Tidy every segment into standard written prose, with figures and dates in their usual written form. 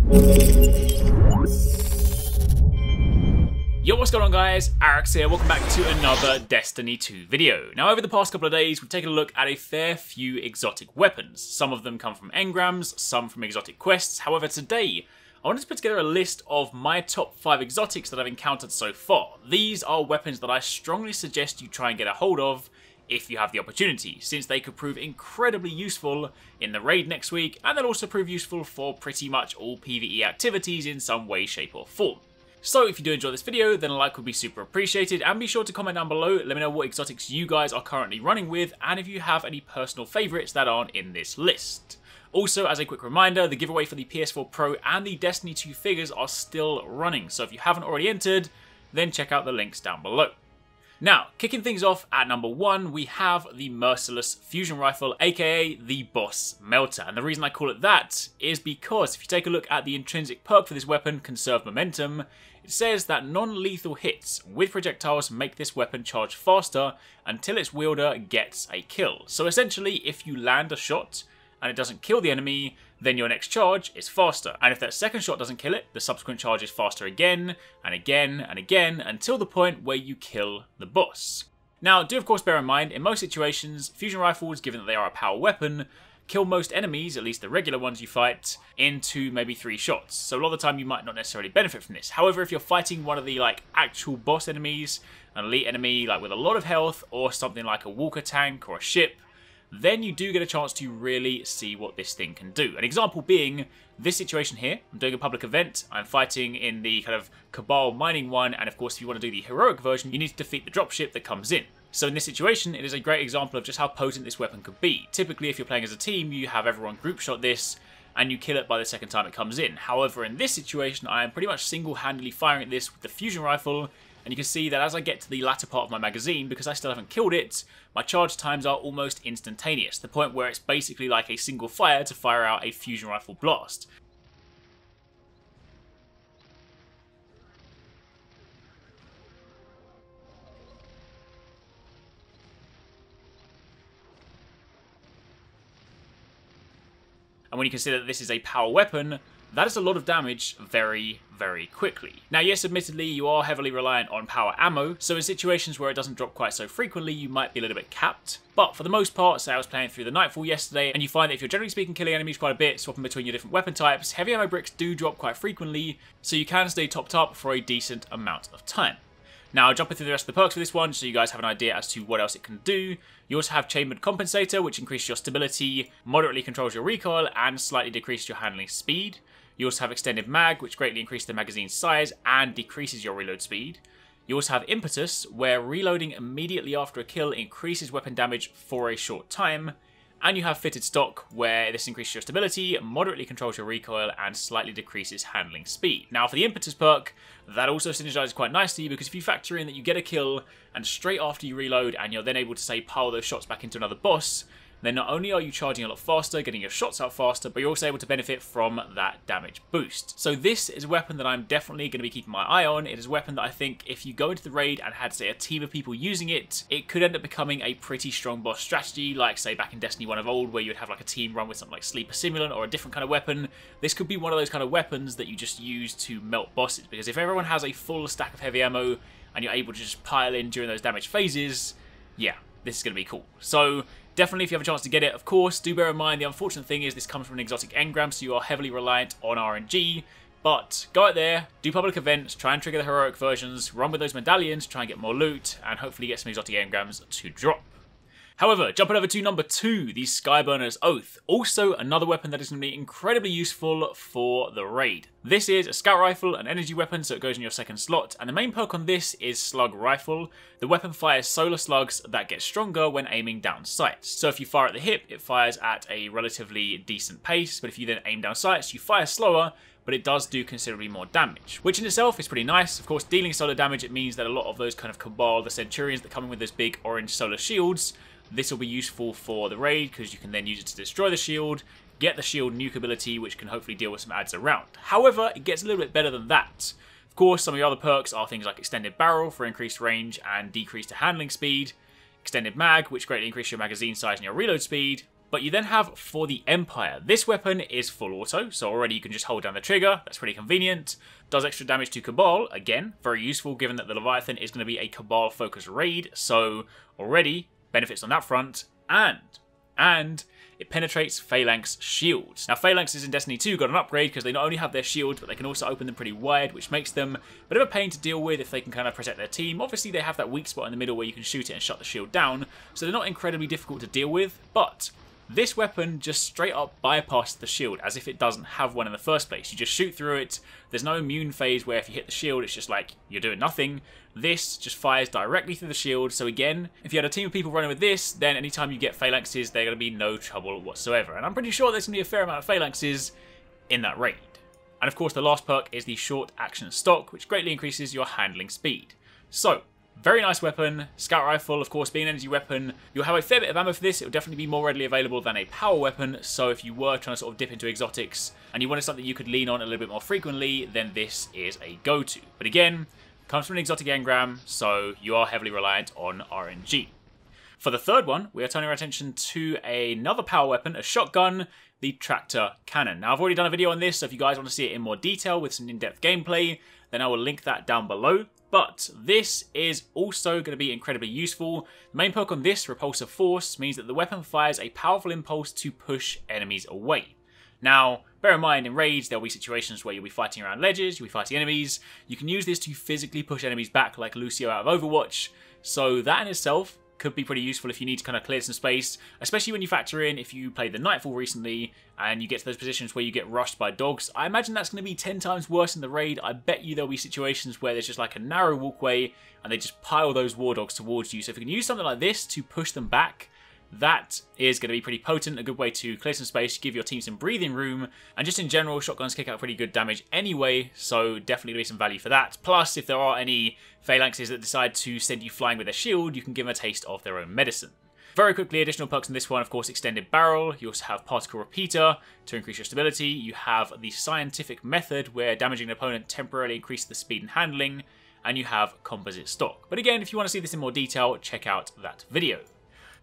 Yo, what's going on guys? Arekkz here, welcome back to another Destiny 2 video. Now over the past couple of days, we've taken a look at a fair few exotic weapons. Some of them come from engrams, some from exotic quests. However, today, I wanted to put together a list of my top 5 exotics that I've encountered so far. These are weapons that I strongly suggest you try and get a hold of if you have the opportunity, since they could prove incredibly useful in the raid next week, and they'll also prove useful for pretty much all PvE activities in some way, shape or form. So if you do enjoy this video, then a like would be super appreciated, and be sure to comment down below, let me know what exotics you guys are currently running with, and if you have any personal favourites that aren't in this list. Also, as a quick reminder, the giveaway for the PS4 Pro and the Destiny 2 figures are still running, so if you haven't already entered, then check out the links down below. Now, kicking things off at number 1, we have the Merciless Fusion Rifle, aka the Boss Melter. And the reason I call it that is because if you take a look at the intrinsic perk for this weapon, Conserve Momentum, it says that non-lethal hits with projectiles make this weapon charge faster until its wielder gets a kill. So essentially, if you land a shot and it doesn't kill the enemy, then your next charge is faster. And if that second shot doesn't kill it, the subsequent charge is faster again, and again, and again, until the point where you kill the boss. Now, do of course bear in mind, in most situations, fusion rifles, given that they are a power weapon, kill most enemies, at least the regular ones you fight, in 2, maybe 3 shots. So a lot of the time you might not necessarily benefit from this. However, if you're fighting one of the actual boss enemies, an elite enemy with a lot of health, or something like a walker tank or a ship, then you do get a chance to really see what this thing can do. An example being this situation here. I'm doing a public event, I'm fighting in the kind of Cabal mining one, and of course if you want to do the heroic version, you need to defeat the dropship that comes in. So in this situation, it is a great example of just how potent this weapon could be. Typically, if you're playing as a team, you have everyone group shot this, and you kill it by the second time it comes in. However, in this situation, I am pretty much single-handedly firing at this with the fusion rifle, and you can see that as I get to the latter part of my magazine, because I still haven't killed it, my charge times are almost instantaneous, the point where it's basically like a single fire to fire out a fusion rifle blast. And when you consider that this is a power weapon, that is a lot of damage very, very quickly. Now yes, admittedly, you are heavily reliant on power ammo, so in situations where it doesn't drop quite so frequently, you might be a little bit capped. But for the most part, say I was playing through the Nightfall yesterday, and you find that if you're generally speaking killing enemies quite a bit, swapping between your different weapon types, heavy ammo bricks do drop quite frequently, so you can stay topped up for a decent amount of time. Now, jumping through the rest of the perks for this one, so you guys have an idea as to what else it can do. You also have Chambered Compensator, which increases your stability, moderately controls your recoil, and slightly decreases your handling speed. You also have Extended Mag, which greatly increases the magazine size and decreases your reload speed. You also have Impetus, where reloading immediately after a kill increases weapon damage for a short time. And you have Fitted Stock, where this increases your stability, moderately controls your recoil, and slightly decreases handling speed. Now for the Impetus perk, that also synergizes quite nicely, because if you factor in that you get a kill, and straight after you reload, and you're then able to, say, pile those shots back into another boss, then not only are you charging a lot faster, getting your shots out faster, but you're also able to benefit from that damage boost. So this is a weapon that I'm definitely going to be keeping my eye on. It is a weapon that I think if you go into the raid and had, say, a team of people using it, it could end up becoming a pretty strong boss strategy, like, say, back in Destiny 1 of old, where you'd have like a team run with something like Sleeper Simulant or a different kind of weapon. This could be one of those kind of weapons that you just use to melt bosses, because if everyone has a full stack of heavy ammo and you're able to just pile in during those damage phases, yeah, this is going to be cool. So definitely, if you have a chance to get it, of course, do bear in mind the unfortunate thing is this comes from an exotic engram, so you are heavily reliant on RNG. But go out there, do public events, try and trigger the heroic versions, run with those medallions, try and get more loot, and hopefully get some exotic engrams to drop. However, jumping over to number 2, the Skyburner's Oath. Also another weapon that is going to be incredibly useful for the raid. This is a scout rifle, an energy weapon, so it goes in your second slot, and the main perk on this is Slug Rifle. The weapon fires solar slugs that get stronger when aiming down sights. So if you fire at the hip, it fires at a relatively decent pace, but if you then aim down sights, you fire slower, but it does do considerably more damage, which in itself is pretty nice. Of course, dealing solar damage, it means that a lot of those kind of Cabal, the Centurions that come in with those big orange solar shields, this will be useful for the raid, because you can then use it to destroy the shield, get the shield nuke ability, which can hopefully deal with some adds around. However, it gets a little bit better than that. Of course, some of the other perks are things like Extended Barrel for increased range and decreased handling speed, Extended Mag, which greatly increases your magazine size and your reload speed, But you then have for the Empire. This weapon is full auto, so already you can just hold down the trigger. That's pretty convenient. Does extra damage to Cabal. Again, very useful given that the Leviathan is going to be a Cabal-focused raid. So already benefits on that front. And it penetrates Phalanx shields. Now Phalanxes in Destiny 2 got an upgrade because they not only have their shields, but they can also open them pretty wide, which makes them a bit of a pain to deal with if they can kind of protect their team. Obviously they have that weak spot in the middle where you can shoot it and shut the shield down, so they're not incredibly difficult to deal with, but this weapon just straight up bypassed the shield as if it doesn't have one in the first place. You just shoot through it. There's no immune phase where if you hit the shield, it's just like you're doing nothing. This just fires directly through the shield. So again, if you had a team of people running with this, then anytime you get Phalanxes, they're going to be no trouble whatsoever. And I'm pretty sure there's going to be a fair amount of Phalanxes in that raid. And of course, the last perk is the short action stock, which greatly increases your handling speed. So, very nice weapon. Scout rifle, of course, being an energy weapon. You'll have a fair bit of ammo for this. It will definitely be more readily available than a power weapon. So if you were trying to sort of dip into exotics and you wanted something you could lean on a little bit more frequently, then this is a go-to. But again, comes from an exotic engram, so you are heavily reliant on RNG. For the third one, we are turning our attention to another power weapon, a shotgun, the tractor cannon. Now, I've already done a video on this, so if you guys want to see it in more detail with some in-depth gameplay, then I will link that down below. But this is also going to be incredibly useful. The main perk on this, Repulsive Force, means that the weapon fires a powerful impulse to push enemies away. Now, bear in mind, in raids, there'll be situations where you'll be fighting around ledges, you'll be fighting enemies. You can use this to physically push enemies back like Lucio out of Overwatch. So that in itself could be pretty useful if you need to kind of clear some space, especially when you factor in if you played the Nightfall recently and you get to those positions where you get rushed by dogs. I imagine that's going to be 10 times worse in the raid. I bet you there'll be situations where there's just like a narrow walkway and they just pile those war dogs towards you. So if you can use something like this to push them back, that is going to be pretty potent, a good way to clear some space, give your team some breathing room, and just in general, shotguns kick out pretty good damage anyway, so definitely going to be some value for that. Plus, if there are any Phalanxes that decide to send you flying with a shield, you can give them a taste of their own medicine. Very quickly, additional perks in this one, of course, Extended Barrel. You also have Particle Repeater to increase your stability. You have the Scientific Method, where damaging an opponent temporarily increases the speed and handling, and you have Composite Stock. But again, if you want to see this in more detail, check out that video.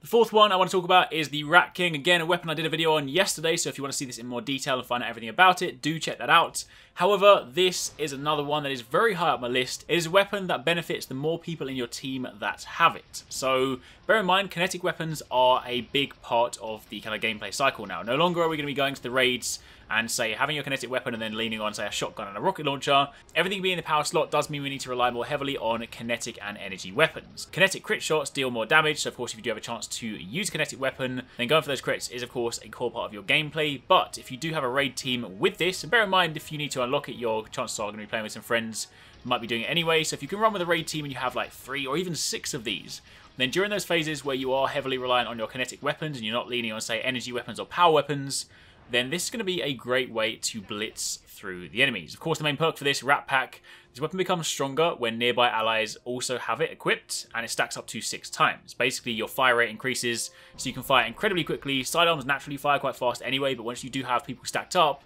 The fourth one I want to talk about is the Rat King. Again, a weapon I did a video on yesterday, so if you want to see this in more detail and find out everything about it, do check that out. However, this is another one that is very high up my list. It is a weapon that benefits the more people in your team that have it. So, bear in mind, kinetic weapons are a big part of the kind of gameplay cycle now. No longer are we going to be going to the raids and say having your kinetic weapon and then leaning on, say, a shotgun and a rocket launcher. Everything being in the power slot does mean we need to rely more heavily on kinetic and energy weapons. Kinetic crit shots deal more damage, so of course if you do have a chance to use a kinetic weapon, then going for those crits is of course a core part of your gameplay. But if you do have a raid team with this, and bear in mind if you need to unlock it, your chances are going to be playing with some friends who might be doing it anyway. So if you can run with a raid team and you have like 3 or even 6 of these, then during those phases where you are heavily reliant on your kinetic weapons and you're not leaning on, say, energy weapons or power weapons, then this is going to be a great way to blitz through the enemies. Of course, the main perk for this, Rat Pack, this weapon becomes stronger when nearby allies also have it equipped, and it stacks up to 6 times. Basically, your fire rate increases, so you can fire incredibly quickly. Sidearms naturally fire quite fast anyway, but once you do have people stacked up,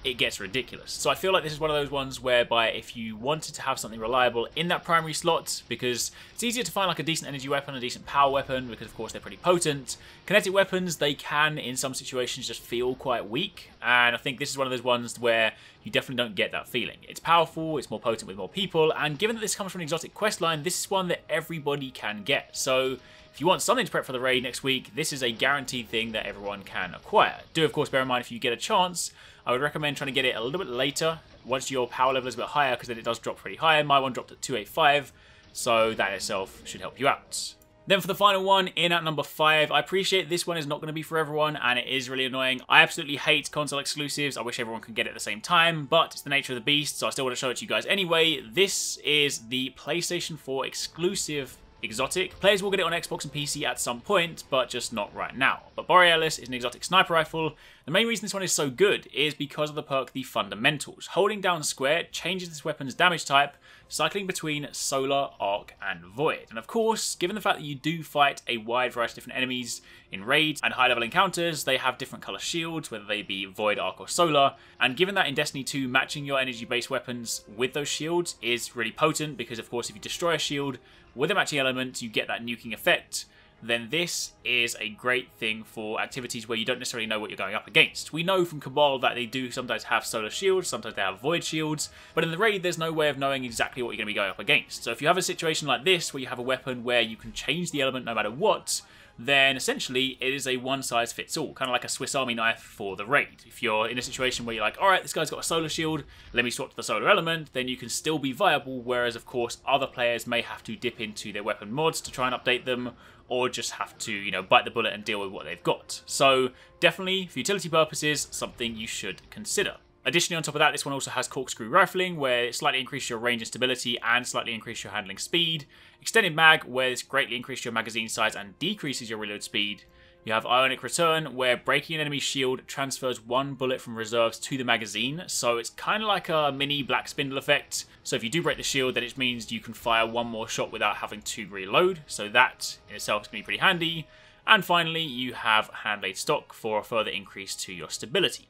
it gets ridiculous. So I feel like this is one of those ones whereby if you wanted to have something reliable in that primary slot, because it's easier to find like a decent energy weapon, a decent power weapon, because of course they're pretty potent. Kinetic weapons, they can in some situations just feel quite weak, and I think this is one of those ones where you definitely don't get that feeling. It's powerful, it's more potent with more people, and given that this comes from an exotic questline, this is one that everybody can get. So if you want something to prep for the raid next week, this is a guaranteed thing that everyone can acquire. Do of course bear in mind if you get a chance, I would recommend trying to get it a little bit later, once your power level is a bit higher, because then it does drop pretty high. My one dropped at 285, so that in itself should help you out. Then for the final one, in at number 5, I appreciate this one is not going to be for everyone, and it is really annoying. I absolutely hate console exclusives. I wish everyone could get it at the same time, but it's the nature of the beast, so I still want to show it to you guys anyway. This is the PlayStation 4 exclusive exotic. Players will get it on Xbox and PC at some point, but just not right now. But Borealis is an exotic sniper rifle. The main reason this one is so good is because of the perk, the Fundamentals. Holding down square changes this weapon's damage type, cycling between Solar, Arc, and Void. And of course, given the fact that you do fight a wide variety of different enemies in raids and high-level encounters, they have different color shields, whether they be Void, Arc, or Solar. And given that in Destiny 2, matching your energy-based weapons with those shields is really potent, because of course if you destroy a shield with a matching element, you get that nuking effect. then this is a great thing for activities where you don't necessarily know what you're going up against. We know from Cabal that they do sometimes have solar shields, sometimes they have void shields, but in the raid there's no way of knowing exactly what you're going to be going up against. So if you have a situation like this where you have a weapon where you can change the element no matter what, then essentially it is a one-size-fits-all, kind of like a Swiss Army knife for the raid. If you're in a situation where you're like, alright, this guy's got a solar shield, let me swap to the solar element, then you can still be viable, whereas of course other players may have to dip into their weapon mods to try and update them, or just have to, you know, bite the bullet and deal with what they've got. So definitely, for utility purposes, something you should consider. Additionally, on top of that, this one also has corkscrew rifling, where it slightly increases your range and stability and slightly increases your handling speed. Extended mag, where it's greatly increases your magazine size and decreases your reload speed. You have Ionic Return, where breaking an enemy's shield transfers one bullet from reserves to the magazine, so it's kind of like a mini Black Spindle effect. So if you do break the shield, then it means you can fire one more shot without having to reload, so that in itself is going to be pretty handy. And finally, you have Handblade Stock for a further increase to your stability.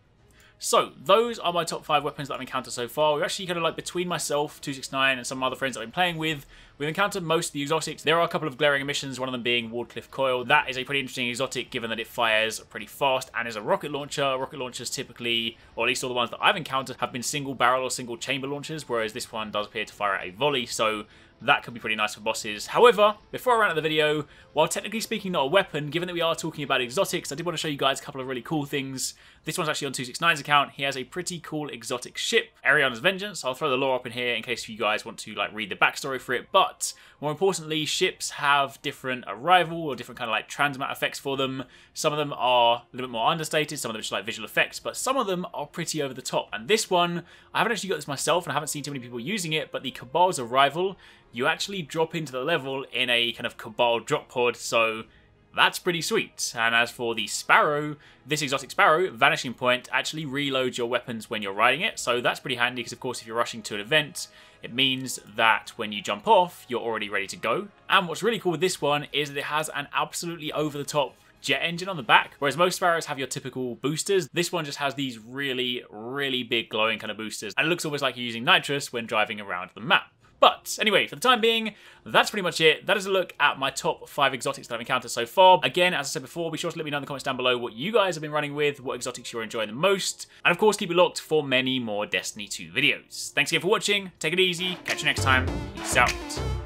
So, those are my top 5 weapons that I've encountered so far. We've actually kind of like, between myself, TwoSixNine, and some other friends that I've been playing with, we've encountered most of the exotics. There are a couple of glaring omissions, one of them being Wardcliff Coil. That is a pretty interesting exotic given that it fires pretty fast and is a rocket launcher. Rocket launchers typically, or at least all the ones that I've encountered, have been single barrel or single chamber launchers, whereas this one does appear to fire at a volley, so that could be pretty nice for bosses. However, before I round out the video, while technically speaking not a weapon, given that we are talking about exotics, I did want to show you guys a couple of really cool things. This one's actually on TwoSixNine's account. He has a pretty cool exotic ship, Ariana's Vengeance. I'll throw the lore up in here in case you guys want to like read the backstory for it, but more importantly, ships have different arrival or different kind of like transmat effects for them. Some of them are a little bit more understated, some of them are just like visual effects, but some of them are pretty over the top. And this one, I haven't actually got this myself and I haven't seen too many people using it, but the Cabal's arrival, you actually drop into the level in a kind of Cabal drop pod, so that's pretty sweet. And as for the Sparrow, this exotic Sparrow, Vanishing Point, actually reloads your weapons when you're riding it, so that's pretty handy because of course if you're rushing to an event, it means that when you jump off, you're already ready to go. And what's really cool with this one is that it has an absolutely over-the-top jet engine on the back, whereas most Sparrows have your typical boosters. This one just has these really, really big glowing kind of boosters, and it looks almost like you're using nitrous when driving around the map. But anyway, for the time being, that's pretty much it. That is a look at my top 5 exotics that I've encountered so far. Again, as I said before, be sure to let me know in the comments down below what you guys have been running with, what exotics you're enjoying the most, and of course keep it locked for many more Destiny 2 videos. Thanks again for watching, take it easy, catch you next time, peace out.